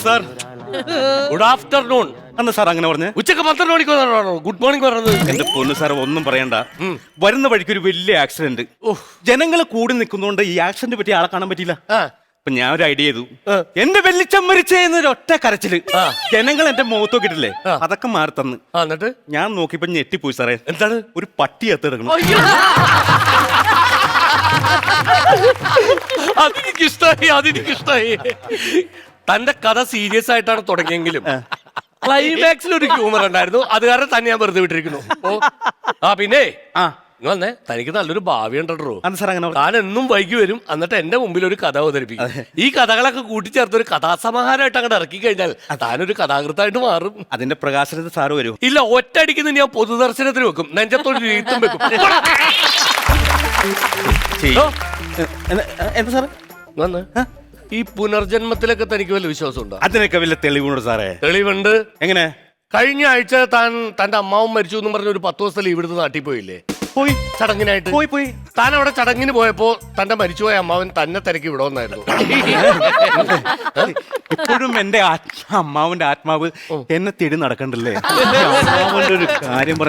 Sir good afternoon. എന്താ sir അങ്ങനെ പറഞ്ഞേ? ഉച്ചക്ക് 12 മണിക്ക് ഗുഡ് മോർണിംഗ് പറഞ്ഞത്. എന്റെ പൊന്ന് സാർ ഒന്നും പറയണ്ട. വരുന്ന വഴിക്ക് ഒരു വലിയ ആക്സിഡന്റ്. ജനങ്ങൾ കൂടി നിൽക്കുന്നോണ്ട് ഈ ആക്സിഡന്റ് പറ്റി ആളെ കാണാൻ പറ്റിയില്ല. അപ്പൊ ഞാൻ ഒരു ഐഡിയ ചെയ്തു. എന്റെ വെള്ളിച്ചം മരിച്ചെന്നൊരു ഒറ്റ കരച്ചില് ജനങ്ങൾ എന്റെ മുഖത്ത് നോക്കിട്ടില്ലേ, അതൊക്കെ മാറി തന്ന്. എന്നിട്ട് ഞാൻ നോക്കിയപ്പോ ഞെട്ടിപ്പോയി സാറേ. എന്താണ്? ഒരു പട്ടി എത്തിടക്കണം. അതെനിക്കിഷ്ടായി. തന്റെ കഥ സീരിയസ് ആയിട്ടാണ് തുടങ്ങിയെങ്കിലും ക്ലൈമാക്സിൽ ഒരു ഹ്യൂമർ ഉണ്ടായിരുന്നു. അത് കാരണം തന്നെ ഞാൻ വെറുതെ വിട്ടിരിക്കുന്നു. പിന്നെ വന്നേ, തനിക്ക് നല്ലൊരു ഭാവി ഉണ്ടോ. താൻ എന്നും വൈകി വരും, എന്നിട്ട് എന്റെ മുമ്പിൽ ഒരു കഥ അവതരിപ്പിക്കും. ഈ കഥകളൊക്കെ കൂട്ടിച്ചേർത്ത് ഒരു കഥാസമാഹാരമായിട്ട് അങ്ങോട്ട് ഇറക്കി കഴിഞ്ഞാൽ താനൊരു കഥാകൃത്തായിട്ട് മാറും. അതിന്റെ പ്രകാശനത്തിൽ സാറ് വരും. ഇല്ല, ഒറ്റയടിക്കുന്ന ഞാൻ പൊതുദർശനത്തിന് വെക്കും, നെഞ്ചത്തോട് എഴുത്തും വെക്കും. എന്താ സാറ് വന്ന് ഈ പുനർജന്മത്തിലൊക്കെ തനിക്ക് വല്ല വിശ്വാസം ഉണ്ടോ? അതിനൊക്കെ വല്ല തെളിവുണ്ട് സാറേ. തെളിവുണ്ട്. എങ്ങനെ? കഴിഞ്ഞ ആഴ്ച താൻ തന്റെ അമ്മാവും മരിച്ചു എന്ന് പറഞ്ഞ ഒരു 10 ദിവസം ലീവ് എടുത്ത് നാട്ടിൽ പോയില്ലേ? പോയി. ചടങ്ങിനായിട്ട് പോയി. താൻ അവിടെ ചടങ്ങിന് പോയപ്പോ തന്റെ മരിച്ചുപോയ അമ്മാവൻ തന്നെ തിരക്കി ഇവിടെ വന്നായിരുന്നു. ഇപ്പോഴും എന്റെ അമ്മാവന്റെ ആത്മാവ് എന്നെ തേടി നടക്കണ്ടല്ലേ? അമ്മാവന്റെ ഒരു കാര്യം